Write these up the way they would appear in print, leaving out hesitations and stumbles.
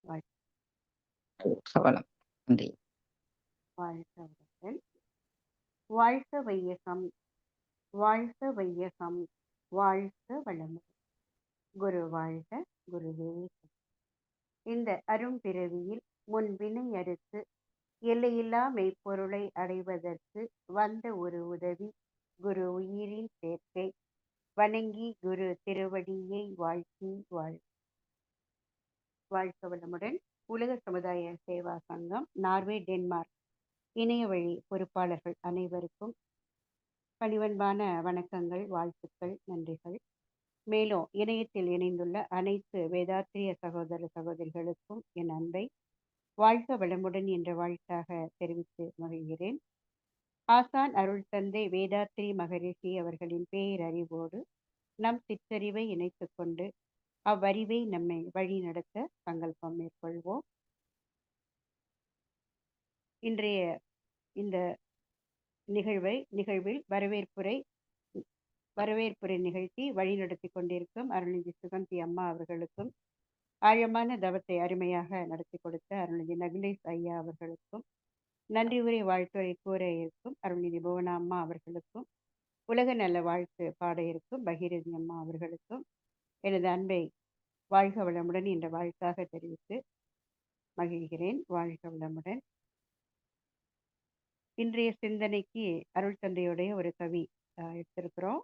வாழ் சவலம். நன்றி. வாழ்க வளமுடன். வாழ்க வையகம், வாழ்க வையகம், வாழ்க வளமுடன். குரு வாழ்க, குருவே சரணம். இந்த அரும்பிறவியில் முன்வினை அறுத்து எல்லையில்லா மெய்ப்பொருளை அடைவதற்கு வந்த ஒரு உதவி குரு உயிரின் சேர்க்கை. வணங்கி குரு திருவடியை வாழ்த்தி வாழ்க வளமுடன். உலக சமுதாய சேவா சங்கம் நார்வே டென்மார்க் இணைய வழி பொறுப்பாளர்கள் அனைவருக்கும் பணிவன்பான வணக்கங்கள், வாழ்த்துக்கள், நன்றிகள். மேலும் இணையத்தில் இணைந்துள்ள அனைத்து வேதாத்திரிய சகோதர சகோதரிகளுக்கும் என் அன்பை வாழ்க வளமுடன் என்ற வாழ்த்தாக தெரிவித்து மகிழ்கிறேன். ஆசான் அருள் தந்தை வேதாத்திரி மகரிஷி அவர்களின் பேரறிவோடு நம் சிற்றறிவை இணைத்து கொண்டு அவ்வறிவை நம்மை வழி நடத்த சங்கல்பம் மேற்கொள்வோம். இன்றைய இந்த நிகழ்வில் வரவேற்புரை நிகழ்த்தி வழிநடத்தி கொண்டிருக்கும் அருள்நிதி சுகந்தி அம்மா அவர்களுக்கும், ஆழமான தவத்தை அருமையாக நடத்தி கொடுத்த அருள்நிதி நகுலேஷ் ஐயா அவர்களுக்கும், நன்றி உரை வாழ்த்துறை கூற இருக்கும் அருள்நிதி புவனா அம்மா அவர்களுக்கும், உலக நல வாழ்த்து பாட இருக்கும் பகீரதி அம்மா அவர்களுக்கும் எனது அன்பை வாழ்க வளமுடன் என்ற வாழ்த்தாக தெரிவித்து மகிழ்கிறேன். வாழ்க வளமுடன். இன்றைய சிந்தனைக்கு அருள் தந்தையுடைய ஒரு கவி எடுத்திருக்கிறோம்.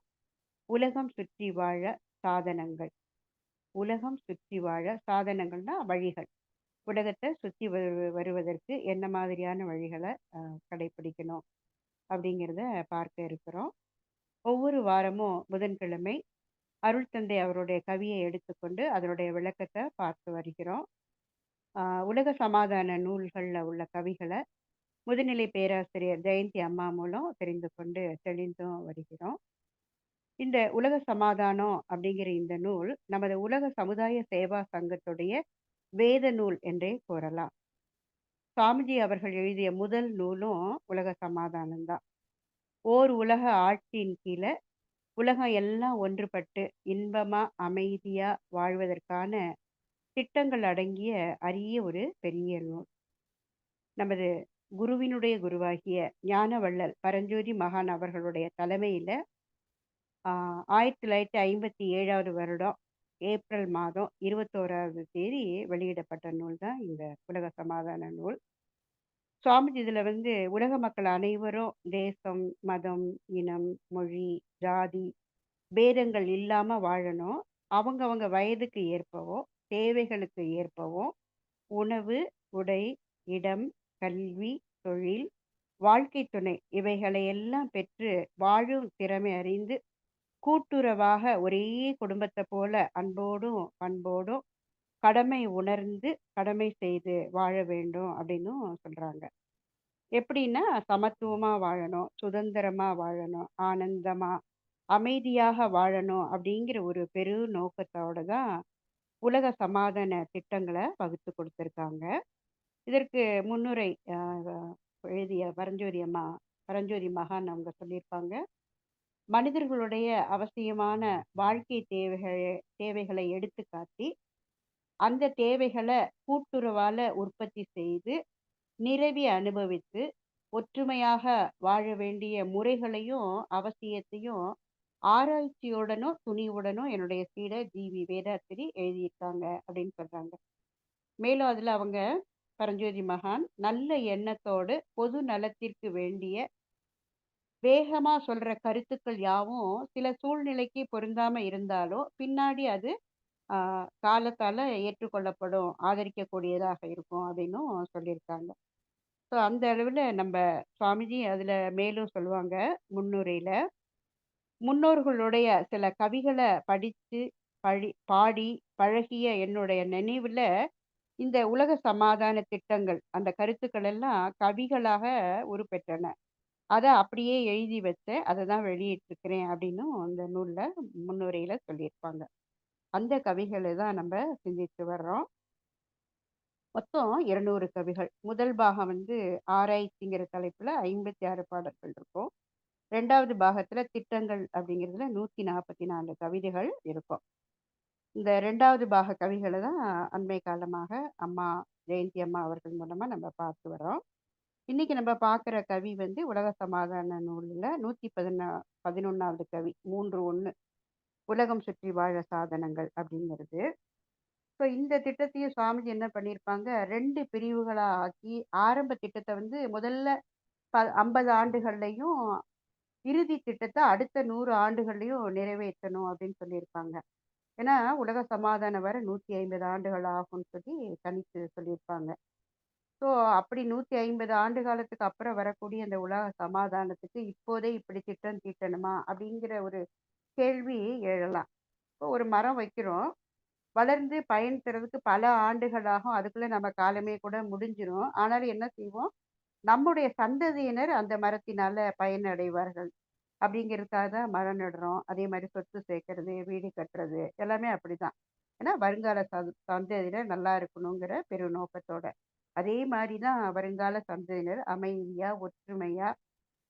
உலகம் சுற்றி வாழ சாதனங்கள். உலகம் சுற்றி வாழ சாதனங்கள்னா வழிகள். உலகத்தை சுற்றி வருவதற்கு என்ன மாதிரியான வழிகளை கடைபிடிக்கணும் அப்படிங்கிறத பார்க்க இருக்கிறோம். ஒவ்வொரு வாரமும் புதன்கிழமை அருள் தந்தை அவருடைய கவியை எடுத்துக்கொண்டு அதனுடைய விளக்கத்தை பார்த்து வருகிறோம். உலக சமாதான நூல்களில் உள்ள கவிகளை முதுநிலை பேராசிரியர் ஜெயந்தி அம்மா மூலம் தெரிந்து கொண்டு தெளிந்தும் வருகிறோம். இந்த உலக சமாதானம் அப்படிங்கிற இந்த நூல் நமது உலக சமுதாய சேவா சங்கத்துடைய வேத நூல் என்றே கூறலாம். சாமிஜி அவர்கள் எழுதிய முதல் நூலும் உலக சமாதானம் தான். ஓர் உலக ஆட்சியின் கீழே உலகம் எல்லாம் ஒன்றுபட்டு இன்பமா அமைதியா வாழ்வதற்கான திட்டங்கள் அடங்கிய அரிய ஒரு பெரிய நூல். நமது குருவினுடைய குருவாகிய ஞானவள்ளல் பரஞ்சோதி மகான் அவர்களுடைய தலைமையில 1957 வருடம் ஏப்ரல் மாதம் 21ஆவது தேதி வெளியிடப்பட்ட நூல் தான் இந்த உலக சமாதான நூல். சுவாமிஜி இதுல உலக மக்கள் அனைவரும் தேசம், மதம், இனம், மொழி, ஜாதி பேதங்கள் இல்லாம வாழணும். அவங்க வயதுக்கு ஏற்பவும் தேவைகளுக்கு ஏற்பவும் உணவு, உடை, இடம், கல்வி, தொழில், வாழ்க்கை துணை இவைகளை எல்லாம் பெற்று வாழும் திறமை அறிந்து கூட்டுறவாக ஒரே குடும்பத்தை போல அன்போடும் பண்போடும் கடமை உணர்ந்து கடமை செய்து வாழ வேண்டும் அப்படின்னு சொல்றாங்க. எப்படின்னா சமத்துவமா வாழணும், சுதந்திரமா வாழணும், ஆனந்தமா அமைதியாக வாழணும் அப்படிங்கிற ஒரு பெரு நோக்கத்தோட தான் உலக சமாதான திட்டங்களை வகுத்து கொடுத்துருக்காங்க. இதற்கு முன்னுரை எழுதிய பரஞ்சோதி மகான் அவங்க சொல்லியிருப்பாங்க. மனிதர்களுடைய அவசியமான வாழ்க்கை தேவைகளை எடுத்து காட்டி அந்த தேவைகளை கூட்டுறவால உற்பத்தி செய்து நிறைவி அனுபவித்து ஒற்றுமையாக வாழ வேண்டிய முறைகளையும் அவசியத்தையும் ஆராய்ச்சியுடனும் துணிவுடனும் என்னுடைய சீடர் ஜி.வி. வேதாத்திரி எழுதியிருக்காங்க அப்படின்னு சொல்றாங்க. மேலும் அதுல அவங்க பரஞ்சோதி மகான் நல்ல எண்ணத்தோடு பொது நலத்திற்கு வேண்டிய வேகமா சொல்ற கருத்துக்கள் யாவும் சில சூழ்நிலைக்கு பொருந்தாம இருந்தாலும் பின்னாடி அது காலத்தால ஏற்றுக்கொள்ளப்படும், ஆதரிக்கக்கூடியதாக இருக்கும் அப்படின்னும் சொல்லியிருக்காங்க. ஸோ அந்த அளவில் நம்ம சுவாமிஜி அதில் மேலும் சொல்லுவாங்க முன்னுரையில், முன்னோர்களுடைய சில கவிகளை படித்து பாடி பழகிய என்னுடைய நினைவில் இந்த உலக சமாதான திட்டங்கள் அந்த கருத்துக்கள் எல்லாம் கவிகளாக உருப்பெற்றன. அதை அப்படியே எழுதி வச்சேன், அதை தான் வெளியிட்டிருக்கிறேன் அப்படின்னும் அந்த நூலில் முன்னுரையில் சொல்லியிருப்பாங்க. அந்த கவிகளை தான் நம்ம சிந்தித்து வர்றோம். மொத்தம் 200 கவிகள். முதல் பாகம் ஆராய்ச்சிங்கிற தலைப்புல 56 பாடல்கள் இருக்கும். 2வது பாகத்துல திட்டங்கள் அப்படிங்கிறதுல 144 கவிதைகள் இருக்கும். இந்த 2வது பாக கவிகள தான் அண்மை காலமாக அம்மா ஜெயந்தி அம்மா அவர்கள் மூலமா நம்ம பார்த்து வர்றோம். இன்னைக்கு நம்ம பார்க்குற கவி வந்து உலக சமாதான நூல்ல 11வது கவி 3:1 உலகம் சுற்றி வாழ சாதனங்கள் அப்படிங்கிறது. ஸோ இந்த திட்டத்தையும் சுவாமிஜி என்ன பண்ணியிருப்பாங்க, 2 பிரிவுகளா ஆக்கி ஆரம்ப திட்டத்த வந்து முதல்ல 50 ஆண்டுகள்லயும், இறுதி திட்டத்த அடுத்த 100 ஆண்டுகள்லயும் நிறைவேத்தணும் அப்படின்னு சொல்லியிருப்பாங்க. ஏன்னா, உலக சமாதானம் வர 150 ஆண்டுகள் ஆகும்ன்னு சொல்லி கணித்து சொல்லியிருப்பாங்க. ஸோ, அப்படி 150 ஆண்டு காலத்துக்கு அப்புறம் வரக்கூடிய அந்த உலக சமாதானத்துக்கு இப்போதே இப்படி திட்டம் தீட்டணுமா? அப்படிங்கிற ஒரு கேள்வி எழலாம். இப்போ ஒரு மரம் வைக்கிறோம். வளர்ந்து பயன் தர்றதுக்கு பல ஆண்டுகள் ஆகும். அதுக்குள்ள நம்ம காலமே கூட முடிஞ்சிரும். ஆனாலும் என்ன செய்வோம்? நம்முடைய சந்ததியினர் அந்த மரத்தினால பயனடைவார்கள். அப்படிங்கிறதுக்காக தான் மரம் நடுறோம். அதே மாரி சொத்து சேர்க்கறது, வீடு கட்டுறது எல்லாமே அப்படிதான். ஏன்னா வருங்கால சந்ததியினர் நல்லா இருக்கணுங்கிற பெருநோக்கத்தோட. அதே மாரி தான் வருங்கால சந்ததியினர் அமைதியா, ஒற்றுமையா,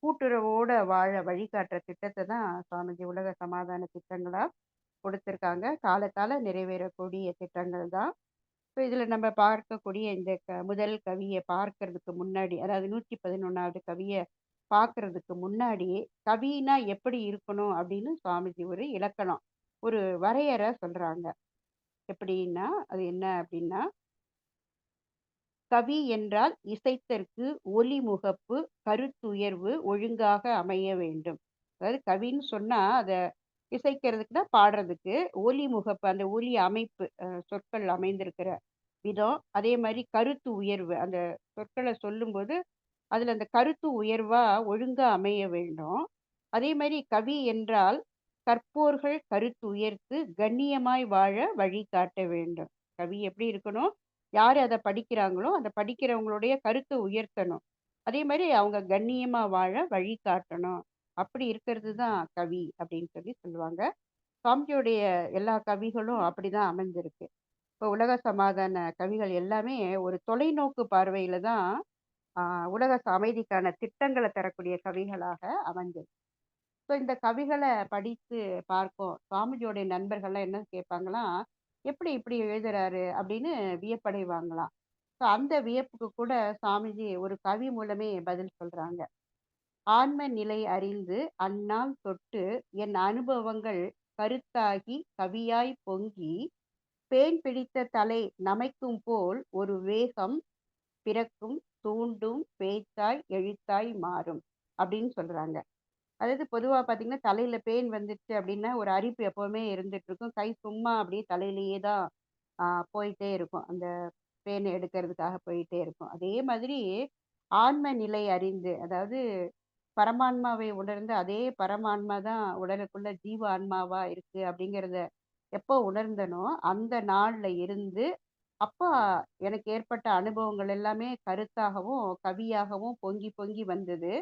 கூட்டுறவோட வாழ வழிகாட்டுற திட்டத்த தான் சுவாமிஜி உலக சமாதான திட்டங்களா கொடுத்திருக்காங்க. காலத்தால நிறைவேறக்கூடிய திட்டங்கள் தான். இப்ப இதுல நம்ம பார்க்கக்கூடிய இந்த முதல் கவிய பார்க்கறதுக்கு முன்னாடி, அதாவது 111வது கவிய பார்க்கறதுக்கு முன்னாடி, கவின்னா எப்படி இருக்கணும் அப்படின்னு சுவாமிஜி ஒரு இலக்கணம், ஒரு வரையறை சொல்றாங்க. எப்படின்னா, அது என்ன அப்படின்னா, கவி என்றால் இசைத்தற்கு ஒலி முகப்பு, கருத்துயர்வு ஒழுங்காக அமைய வேண்டும். அதாவது கவின்னு சொன்னா, அத இசைக்கிறதுக்கு தான் பாடுறதுக்கு. ஒலி முகப்பு, அந்த ஒலி அமைப்பு, சொற்கள் அமைந்திருக்கிற விதம், அதே மாரி கருத்து உயர்வு. அந்த சொற்கள சொல்லும்போது, அதுல அந்த கருத்து உயர்வா ஒழுங்கா அமைய வேண்டும். அதே மாரி கவி என்றால், கற்போர்கள் கருத்து உயர்த்து கண்ணியமாய் வாழ வழி காட்ட வேண்டும். கவி எப்படி இருக்கணும்? யாரு அத படிக்கிறாங்களோ, அந்த படிக்கிறவங்களுடைய கருத்த உயர்த்தணும். அதே மாரி அவங்க கண்ணியமா வாழ வழி காட்டணும். அப்படி இருக்கிறது தான் கவி அப்படின்னு சொல்லி சொல்லுவாங்க. சாமிஜியுடைய எல்லா கவிகளும் அப்படிதான் அமைஞ்சிருக்கு. இப்போ உலக சமாதான கவிகள் எல்லாமே ஒரு தொலைநோக்கு பார்வையில தான் ஆ, உலக அமைதிக்கான திட்டங்கள தரக்கூடிய கவிகளாக அமைஞ்சது. ஸோ இந்த கவிகள படித்து பார்ப்போம். சுவாமிஜியோடைய நண்பர்கள்லாம் என்ன கேட்பாங்களாம், "எப்படி இப்படி எழுதுறாரு?" அப்படின்னு வியப்படைவாங்களாம். ஸோ அந்த வியப்புக்கு கூட சாமிஜி ஒரு கவி மூலமே பதில் சொல்றாங்க. "ஆன்ம நிலை அறிந்து அந்நாள் தொட்டு என் அனுபவங்கள் கருத்தாகி கவியாய் பொங்கி, பேன் பிடித்த தலை நமைக்கும் போல் ஒரு வேகம் பிறக்கும், தூண்டும், பேச்சாய், எழுத்தாய் மாறும்." அப்படின்னு சொல்றாங்க. அதாவது பொதுவா பார்த்தீங்கன்னா, தலையில பேன் வந்துருச்சு அப்படின்னா, ஒரு அரிப்பு எப்பவுமே இருந்துட்டு இருக்கும். கை சும்மா அப்படியே தலையிலேயே தான் ஆ போயிட்டே இருக்கும். அந்த பேன் எடுக்கிறதுக்காக போயிட்டே இருக்கும். அதே மாதிரி ஆன்ம நிலை அறிந்து, அதாவது பரமான்மாவை உணர்ந்து, அதே பரமான்மா தான் உடலுக்குள்ள ஜீவ ஆன்மாவா இருக்கு அப்படிங்கிறத எப்போ உணர்ந்தனோ, அந்த நாள்ல இருந்து அப்ப எனக்கு ஏற்பட்ட அனுபவங்கள் எல்லாமே கருத்தாகவும், கவியாகவும் பொங்கி பொங்கி வந்தது.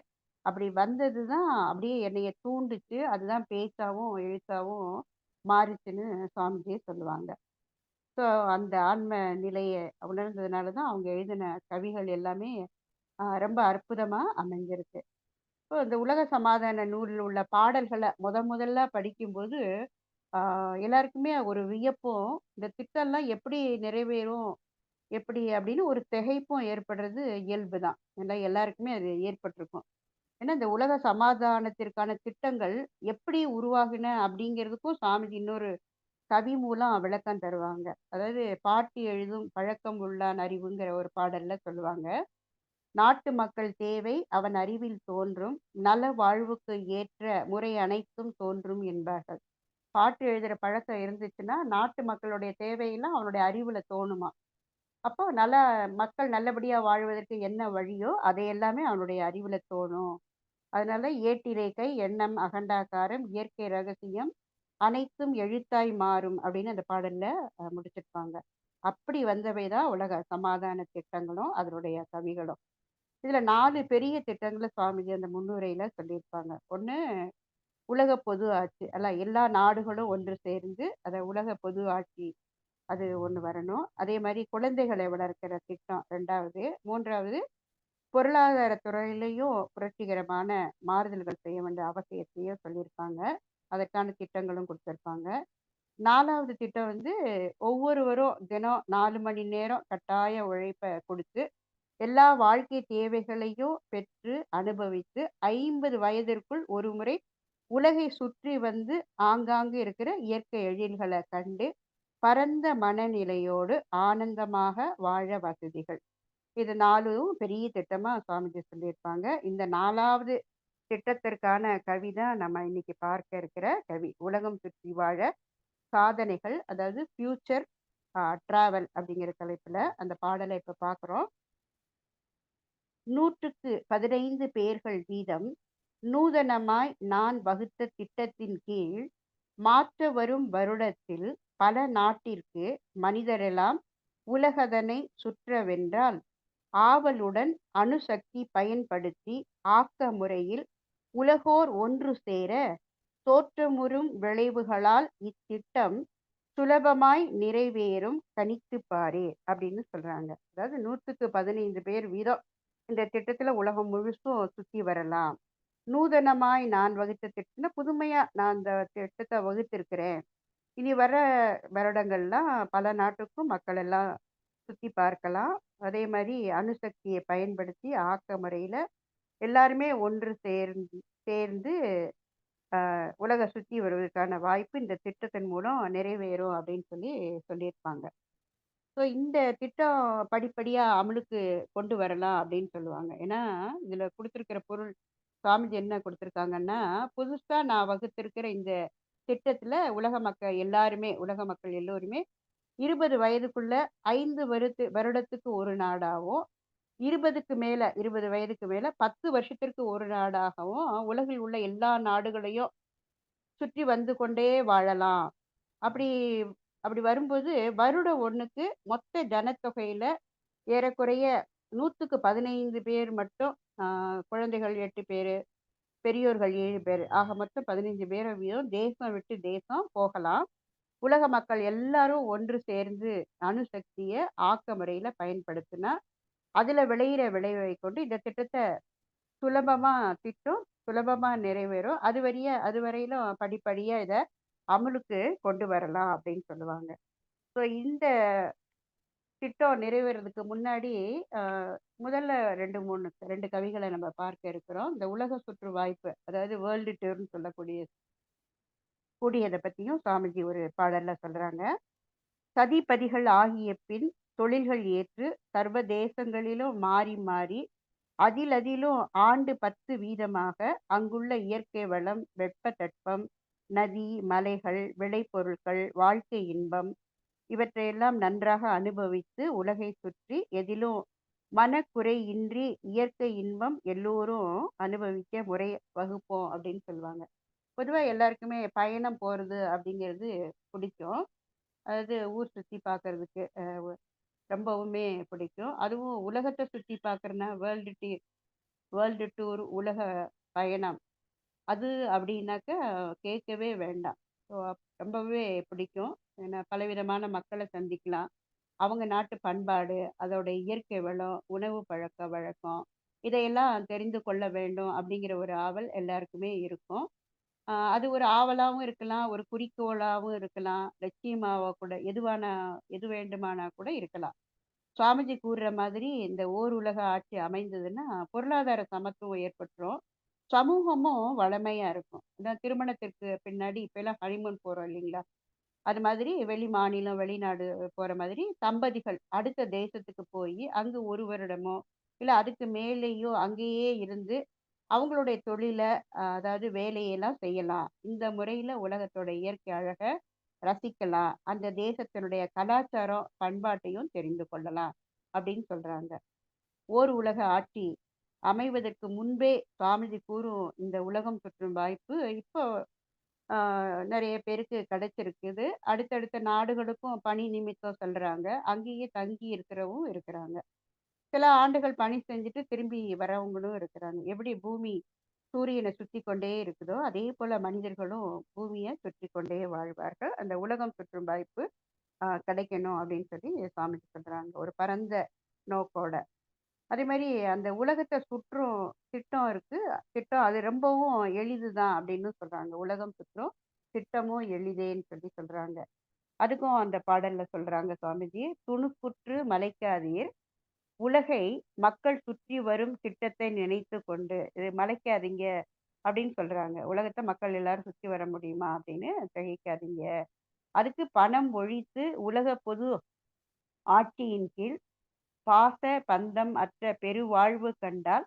அப்படி வந்தது தான் அப்படியே என்னைய தூண்டுச்சு. அதுதான் பேச்சாவும், எழுத்தாவும் மாறுச்சுன்னு சுவாமிஜி சொல்லுவாங்க. ஸோ அந்த ஆன்ம நிலைய உணர்ந்ததுனால தான் அவங்க எழுதின கவிகள் எல்லாமே ரொம்ப அற்புதமா அமைஞ்சிருக்கு. இப்போ இந்த உலக சமாதான நூலில் உள்ள பாடல்கள முதல்ல படிக்கும்போது, ஆ எல்லாருக்குமே ஒரு வியப்பும், இந்த திட்டம்லாம் எப்படி நிறைவேறும்? எப்படி அப்படின்னு ஒரு திகைப்பும் ஏற்படுறது இயல்பு தான். எல்லாருக்குமே அது ஏற்பட்டிருக்கும். ஏன்னா, இந்த உலக சமாதானத்திற்கான திட்டங்கள் எப்படி உருவாகின அப்படிங்கிறதுக்கும் சாமிஜி இன்னொரு கவி மூலம் விளக்கம் தருவாங்க. அதாவது "பாட்டு எழுதும் பழக்கம் உள்ளான் அறிவுங்கிற ஒரு பாடல்ல சொல்லுவாங்க. "நாட்டு மக்கள் தேவை அவன் அறிவில் தோன்றும். நல வாழ்வுக்கு ஏற்ற முறை அனைத்தும் தோன்றும்" என்பார்கள். பாட்டு எழுதுற பழக்கம் இருந்துச்சுன்னா, நாட்டு மக்களுடைய தேவையெல்லாம் அவனுடைய அறிவுல தோணுமாம். அப்போ மக்கள் நல்லபடியா வாழ்வதற்கு என்ன வழியோ, அதை எல்லாமே அவனுடைய அறிவுல தோணும். அதனால "ஏட்டிரைக்கை, எண்ணம் அகண்டாகாரம், இயற்கை ரகசியம், அனைத்தும் எழுத்தாய் மாறும்" அப்படின்னு அந்த பாடல்ல முடிச்சிருப்பாங்க. அப்படி வந்தவை தான் உலக சமாதான திட்டங்களும், அதனுடைய கவிகளும். இதுல 4 பெரிய திட்டங்கள சுவாமிஜி அந்த முன்னுரையில சொல்லியிருப்பாங்க. ஒண்ணு உலக பொது ஆட்சி. எல்லா நாடுகளும் ஒன்று சேர்ந்து அத உலக பொது ஆட்சி அது ஒண்ணு வரணும். அதே மாரி குழந்தைகளை வளர்க்கிற திட்டம் 2வது. 3வது பொருளாதார துறையிலயும் புரட்சிகரமான மாறுதல்கள் செய்ய வேண்டிய அவசியத்தையும் சொல்லியிருப்பாங்க. அதற்கான திட்டங்களும் குடுத்திருப்பாங்க. 4வது திட்டம் வந்து ஒவ்வொருவரும் தினம் 4 மணி நேரம் கட்டாய உழைப்ப குடுத்து, எல்லா வாழ்க்கை தேவைகளையும் பெற்று அனுபவித்து 50 வயதிற்குள் ஒருமுறை உலகை சுற்றி வந்து ஆங்காங்கு இருக்கிற இயற்கை எழில்கள கண்டு, பரந்த மனநிலையோடு ஆனந்தமாக வாழ வசதிகள். இது 4ம் பெரிய திட்டமா சுவாமிஜி சொல்லியிருப்பாங்க. இந்த 4வது திட்டத்திற்கான கவி தான் நம்ம இன்னைக்கு பார்க்க இருக்கிற கவி. உலகம் சுற்றி வாழ சாதனைகள், அதாவது ஃபியூச்சர் டிராவல் அப்படிங்கிற தலைப்புல அந்த பாடலை இப்ப பார்க்குறோம். 100க்கு 15 பேர்கள் வீதம் நூதனமாய் நான் வகுத்த திட்டத்தின் கீழ் மாற்ற வரும் வருடத்தில் பல நாட்டிற்கு மனிதரெல்லாம் உலகதனை சுற்றவென்றால் ஆவலுடன் அணுசக்தி பயன்படுத்தி ஆக்க முறையில் உலகோர் ஒன்று சேர தோற்றமுறும் விளைவுகளால் இத்திட்டம் சுலபமாய் நிறைவேறும் கணித்துப் பாரே அப்படின்னு சொல்றாங்க. அதாவது 100க்கு 15 பேர் வீதம் இந்த திட்டத்துல உலகம் முழுசும் சுத்தி வரலாம். நூதனமாய் நான் வகுத்த திட்டம்னா புதுமையா நான் அந்த திட்டத்தை வகுத்திருக்கிறேன். இனி வர வருடங்கள்லாம் பல நாட்டுக்கும் மக்கள் எல்லாம் சுத்தி பார்க்கலாம். அதே மாதிரி அணுசக்தியை பயன்படுத்தி ஆக்க முறையில எல்லாருமே ஒன்று சேர்ந்து உலக சுத்தி வருவதற்கான வாய்ப்பு இந்த திட்டத்தின் மூலம் நிறைவேறும் அப்படின்னு சொல்லியிருப்பாங்க. ஸோ இந்த திட்டம் படிப்படியா அமலுக்கு கொண்டு வரலாம் அப்படின்னு சொல்லுவாங்க. ஏன்னா இதுல கொடுத்திருக்கிற பொருள் சுவாமிஜி என்ன கொடுத்திருக்காங்கன்னா, புதுசா நான் வகுத்திருக்கிற இந்த திட்டத்துல உலக மக்கள் எல்லோருமே 20 வயதுக்குள்ள 5 வருடத்துக்கு ஒரு நாடாவும், 20 வயதுக்கு மேல 10 வருஷத்திற்கு ஒரு நாடாகவும் உலகில் உள்ள எல்லா நாடுகளையும் சுற்றி வந்து கொண்டே வாழலாம். அப்படி அப்படி வரும்போது வருடம் ஒண்ணுக்கு மொத்த ஜனத்தொகையில ஏறக்குறைய 100க்கு 15 பேர் மட்டும் குழந்தைகள் 8 பேரு, பெரியோர்கள் 7 பேர். ஆக மொத்தம் 15 பேர் வீதம் தேசம் விட்டு தேசம் போகலாம். உலக மக்கள் எல்லாரும் ஒன்று சேர்ந்து அணுசக்திய ஆக்க முறையில பயன்படுத்தினா, அதுல விளையிற விளைவை கொண்டு இந்த திட்டத்த சுலபமா சுலபமா நிறைவேறும். அதுவரையிலும் படிப்படியா இத அமலுக்கு கொண்டு வரலாம் அப்படின்னு சொல்லுவாங்க. ஸோ இந்த திட்டம் நிறைவேறதுக்கு முன்னாடி அ முதல்ல 2 கவிகள நம்ம பார்க்க இருக்கிறோம். இந்த உலக சுற்று வாய்ப்பு, அதாவது வேர்ல்டு டூர்ன்னு கூடியத பத்தியும் சுவாமிஜி ஒரு பாடல்ல சொல்றாங்க. சதிபதிகள் ஆகிய பின் தொழில்கள் ஏற்று சர்வ தேசங்களிலும் மாறி மாறி அதிலும் ஆண்டு 10 வீதமாக அங்குள்ள இயற்கை வளம், வெப்பத்தட்பம், நதி, மலைகள், விளைபொருட்கள், வாழ்க்கை இன்பம் இவற்றையெல்லாம் நன்றாக அனுபவித்து உலகை சுற்றி எதிலும் மனக்குறையின்றி இயற்கை இன்பம் எல்லோரும் அனுபவிக்க முறை வகுப்போம் அப்படின்னு சொல்லுவாங்க. பொதுவா எல்லாருக்குமே பயணம் போறது அப்படிங்கிறது பிடிக்கும். அதாவது ஊர் சுத்தி பார்க்கறதுக்கு ரொம்பவுமே பிடிக்கும். அதுவும் உலகத்தை சுத்தி பார்க்கறனா வேர்ல்டு டூர் உலக பயணம். அது அப்படின்னாக்க கேட்கவே வேண்டாம். ஸோ ரொம்பவே பிடிக்கும். ஏன்னா பலவிதமான மக்களை சந்திக்கலாம். அவங்க நாட்டு பண்பாடு, அதோட இயற்கை வளம், உணவு பழக்கவழக்கம் இதையெல்லாம் தெரிந்து கொள்ள வேண்டும் அப்படிங்கிற ஒரு ஆவல் எல்லாருக்குமே இருக்கும். அது ஒரு ஆவலாவும் இருக்கலாம், ஒரு குறிக்கோளாவும் இருக்கலாம், லட்சியமாவோ கூட எது வேண்டுமானா கூட இருக்கலாம். சுவாமிஜி கூறுற மாதிரி இந்த ஓர் உலக ஆட்சி அமைந்ததுன்னா, பொருளாதார சமத்துவம் ஏற்பட்டுரும். சமூகமும் வளமையா இருக்கும். அதான் திருமணத்திற்கு பின்னாடி இப்பல்லாம் ஹனிமூன் போறோம் இல்லைங்களா? அது மாதிரி வெளி மாநிலம், வெளிநாடு போற மாதிரி தம்பதிகள் அடுத்த தேசத்துக்கு போயி, அங்கு 1 வருடமோ, இல்ல அதுக்கு மேலேயோ அங்கேயே இருந்து அவங்களுடைய தொழில அதாவது வேலையெல்லாம் செய்யலாம். இந்த முறையில உலகத்தோட இயற்கை அழக ரசிக்கலாம். அந்த தேசத்தினுடைய கலாச்சாரம், பண்பாட்டையும் தெரிந்து கொள்ளலாம் அப்படின்னு சொல்றாங்க. ஓர் உலக ஆட்சி அமைவதற்கு முன்பே சுவாமிஜி கூறும் இந்த உலகம் சுற்றும் வாய்ப்பு இப்போ ஆ நெறைய பேருக்கு கிடைச்சிருக்குது. அடுத்தடுத்த நாடுகளுக்கும் பணி நிமித்தம் செல்றாங்க. அங்கேயே தங்கி இருக்கிறவங்க இருக்கிறாங்க. சில ஆண்டுகள் பணி செஞ்சுட்டு திரும்பி வரவங்களும் இருக்கிறாங்க. எப்படி பூமி சூரியனை சுத்தி கொண்டே இருக்குதோ, அதே போல மனிதர்களும் பூமியை சுற்றி கொண்டே வாழ்வார்கள். அந்த உலகம் சுற்றும் வாய்ப்பு கிடைக்கணும் அப்படின்னு சுவாமிஜி சொல்றாங்க. ஒரு பரந்த நோக்கோட. அதே மாரி அந்த உலகத்த சுற்றும் திட்டம் இருக்கு. திட்டம் அது ரொம்பவும் எளிதுதான் அப்படின்னு சொல்றாங்க. உலகம் சுற்றும் திட்டமோ எளிதேன்னு சொல்றாங்க. அதுக்கும் அந்த பாடல்ல சொல்றாங்க சுவாமிஜி, "துணுக்குற்று மலைக்காதீர், உலகை மக்கள் சுற்றி வரும் திட்டத்தை நினைத்துக் கொண்டு" இது மலைக்காதீங்க அப்படின்னு சொல்றாங்க. உலகத்த மக்கள் எல்லாரும் சுத்தி வர முடியுமா அப்படின்னு திகைக்காதீங்க. அதுக்கு பணம் ஒழித்து உலக பொது ஆட்சியின் கீழ் பாச பந்தம் அற்ற பெருவாழ்வு கண்டால்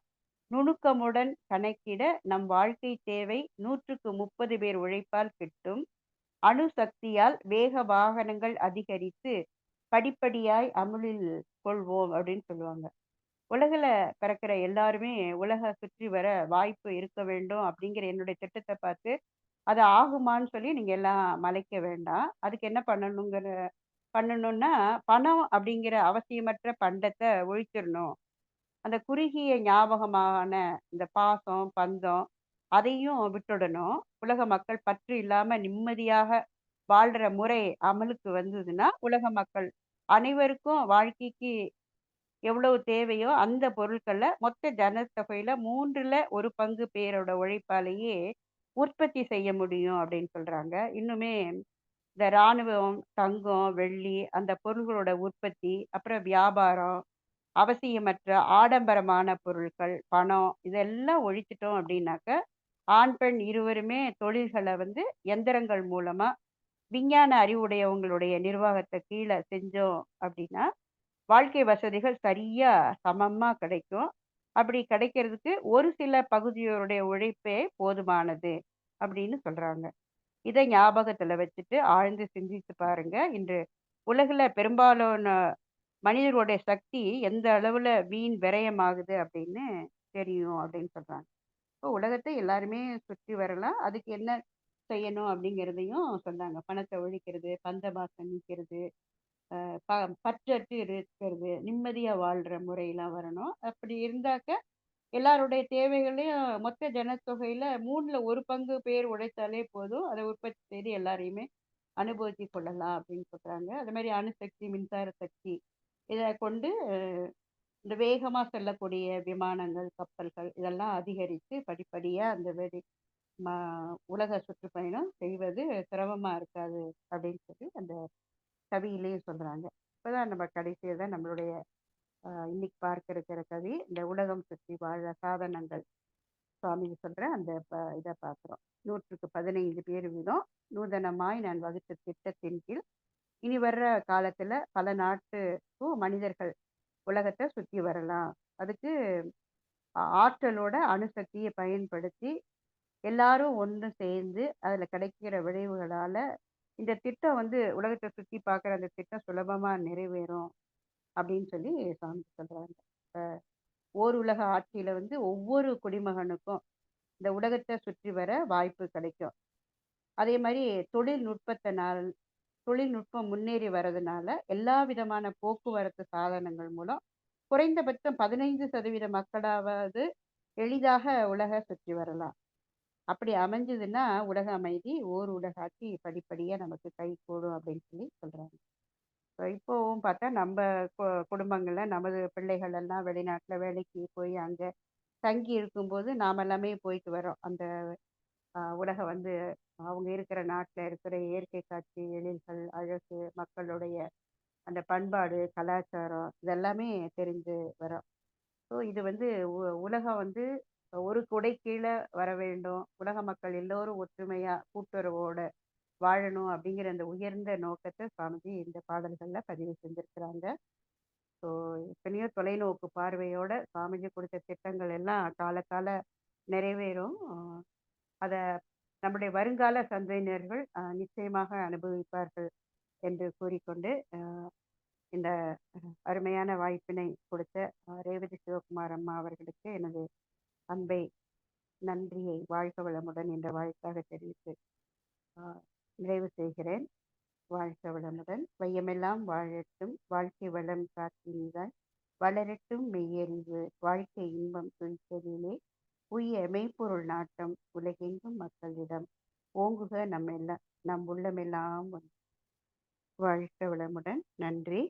நுணுக்கமுடன் கணக்கிட நம் வாழ்க்கை தேவை 100க்கு 30 பேர் உழைப்பால் கிட்டும். அணுசக்தியால் வேக வாகனங்கள் அதிகரித்து படிப்படியாய் அமுலில் கொள்வோம் அப்படின்னு சொல்லுவாங்க. உலகுல பிறக்கிற எல்லாருமே உலக சுற்றி வர வாய்ப்பு இருக்க வேண்டும் அப்படிங்கிற என்னுடைய திட்டத்த பார்த்து, அது ஆகுமான்னு சொல்லி நீங்க எல்லாம் மலைக்க வேண்டாம். அதுக்கு என்ன பண்ணணும்னா, பணம் அப்படிங்கிற அவசியமற்ற பண்டத்த ஒழிச்சிரணும். அந்த குறுகிய ஞாபகமான இந்த பாசம், பந்தம் அதையும் விட்டுடணும். உலக மக்கள் பற்று இல்லாம நிம்மதியாக வாழ்ற முறை அமலுக்கு வந்ததுன்னா, உலக மக்கள் அனைவருக்கும் வாழ்க்கைக்கு எவ்வளவு தேவையோ அந்த பொருட்கள மொத்த ஜனத்தொகையில 3ல 1 பங்கு பேரோட உழைப்பாலேயே உற்பத்தி செய்ய முடியும் அப்படின்னு சொல்றாங்க. இன்னுமே இந்த ராணுவம், தங்கம், வெள்ளி அந்த பொருள்களோட உற்பத்தி, அப்புறம் வியாபாரம், அவசியமற்ற ஆடம்பரமான பொருட்கள், பணம் இதெல்லாம் ஒழிச்சிட்டோம் அப்படின்னாக்க, ஆண், பெண் இருவருமே தொழில்கள வந்து எந்திரங்கள் மூலமா விஞ்ஞான அறிவுடையவங்களுடைய நிர்வாகத்த கீழ செஞ்சோம் அப்படின்னா, வாழ்க்கை வசதிகள் சரியா சமமா கிடைக்கும். அப்படி கிடைக்கிறதுக்கு ஒரு சில பகுதியோருடைய உழைப்பே போதுமானது அப்படின்னு சொல்றாங்க. இத ஞாபகத்துல வச்சுட்டு ஆழ்ந்து சிந்தித்து பாருங்க. இன்று உலகுல பெரும்பாலான மனிதர்களுடைய சக்தி எந்த அளவுல வீண் விரயமாகுது அப்படின்னு தெரியும் அப்படின்னு சொல்றாங்க. இப்போ உலகத்தை எல்லாருமே சுற்றி வரலாம். அதுக்கு என்ன செய்யணும் அப்படிங்கிறதையும் சொன்னாங்க. பணத்த ஒழிக்கிறது, பந்தபாசம் நீக்கிறது, ப பற்றற்று இருக்கிறது, நிம்மதியா வாழ்ற முறையெல்லாம் வரணும். அப்படி இருந்தாக்க எல்லாருடைய தேவைகளையும் மொத்த ஜனத்தொகையில 3ல 1 பங்கு பேர் உழைத்தாலே போதும். அத உற்பத்தி செய்து எல்லாரையுமே அனுபவித்துக் கொள்ளலாம் அப்படின்னு சொல்றாங்க. அது மாரி அணுசக்தி, மின்சார சக்தி இத கொண்டு இந்த வேகமா செல்லக்கூடிய விமானங்கள், கப்பல்கள் இதெல்லாம் அதிகரித்து படிப்படியா அந்த ம உலக சுற்றுப்பயணம் செய்வது சிரமமா இருக்காது அப்படின்னு சொல்லி அந்த கவியிலேயே சொல்றாங்க. இப்பதான் நம்ம கடைசியா தான் நம்மளுடைய இன்னைக்கு பார்க்க இருக்கிற கவி, இந்த உலகம் சுற்றி வாழ சாதனங்கள் சுவாமி சொல்ற அந்த இத பார்க்கிறோம். 100க்கு 15 பேர் வீதம் நூதனமாய் நான் வகுத்த திட்டத்தின் கீழ் இனி வர்ற காலத்துல பல நாட்டுக்கும் மனிதர்கள் உலகத்தை சுத்தி வரலாம். அதுக்கு ஆற்றலோட அணுசக்திய பயன்படுத்தி எல்லாரும் ஒண்ணு சேர்ந்து அதுல கிடைக்கிற விளைவுகளால இந்த திட்டம் வந்து உலகத்தை சுத்தி பார்க்குற அந்த திட்டம் சுலபமா நிறைவேறும் அப்படின்னு சொல்லி சாமி சொல்றாங்க. இப்ப ஓர் உலக ஆட்சியில வந்து ஒவ்வொரு குடிமகனுக்கும் இந்த உலகத்தை சுற்றி வர வாய்ப்பு கிடைக்கும். அதே மாதிரி தொழில்நுட்பத்தினால் தொழில்நுட்பம் முன்னேறி வர்றதுனால எல்லா விதமான போக்குவரத்து சாதனங்கள் மூலம் குறைந்தபட்சம் 15% மக்களாவது எளிதாக உலக சுற்றி வரலாம். அப்படி அமைஞ்சதுன்னா உலக அமைதி ஓர் உலக ஆட்சி படிப்படியா நமக்கு கைகூடும் அப்படின்னு சொல்லி சொல்றாங்க. இப்போவும் பார்த்தா நம்ம குடும்பங்கள்ல நமது பிள்ளைகள் எல்லாம் வெளிநாட்டுல வேலைக்கு போய் அங்க தங்கி இருக்கும்போது நாம எல்லாமே போயிட்டு வரோம். அந்த உலகம் வந்து அவங்க இருக்கிற நாட்டுல இருக்கிற இயற்கை காட்சி, எழில்கள், அழகு, மக்களுடைய அந்த பண்பாடு, கலாச்சாரம் இதெல்லாமே தெரிஞ்சு வரோம். ஸோ இது வந்து உலகம் வந்து ஒரு குடை கீழ வர வேண்டும். உலக மக்கள் எல்லோரும் ஒற்றுமையா, கூட்டுறவோட வாழணும் அப்படிங்கிற அந்த உயர்ந்த நோக்கத்த சுவாமிஜி இந்த பாடல்கள்ல பதிவு செஞ்சிருக்கிறாங்க. ஸோ எத்தனையோ தொலைநோக்கு பார்வையோட சுவாமிஜி கொடுத்த திட்டங்கள் எல்லாம் கால கால நிறைவேறும். அத நம்முடைய வருங்கால சந்ததியினர்கள் நிச்சயமாக அனுபவிப்பார்கள் என்று கூறிக்கொண்டு, இந்த அருமையான வாய்ப்பினை கொடுத்த ரேவதி சிவகுமார் அம்மா அவர்களுக்கு எனது அன்பை, நன்றியை வாழ்க வளமுடன் என்ற வாழ்த்தாக தெரிவித்து நிறைவு செய்கிறேன். வாழ்க வளமுடன். வையமெல்லாம் வாழட்டும், வாழ்க்கை வளம் காத்தினிதாய் வளரட்டும் மெய்யறிவு, வாழ்க்கை இன்பம் துய்த்ததிலே உய்ய மெய்ப்பொருள் நாட்டம் உலகெங்கும் மக்களிடம் ஓங்குக நம்மெல்லாம் நம் உள்ளமெல்லாம் வாழ்க வளமுடன். நன்றி.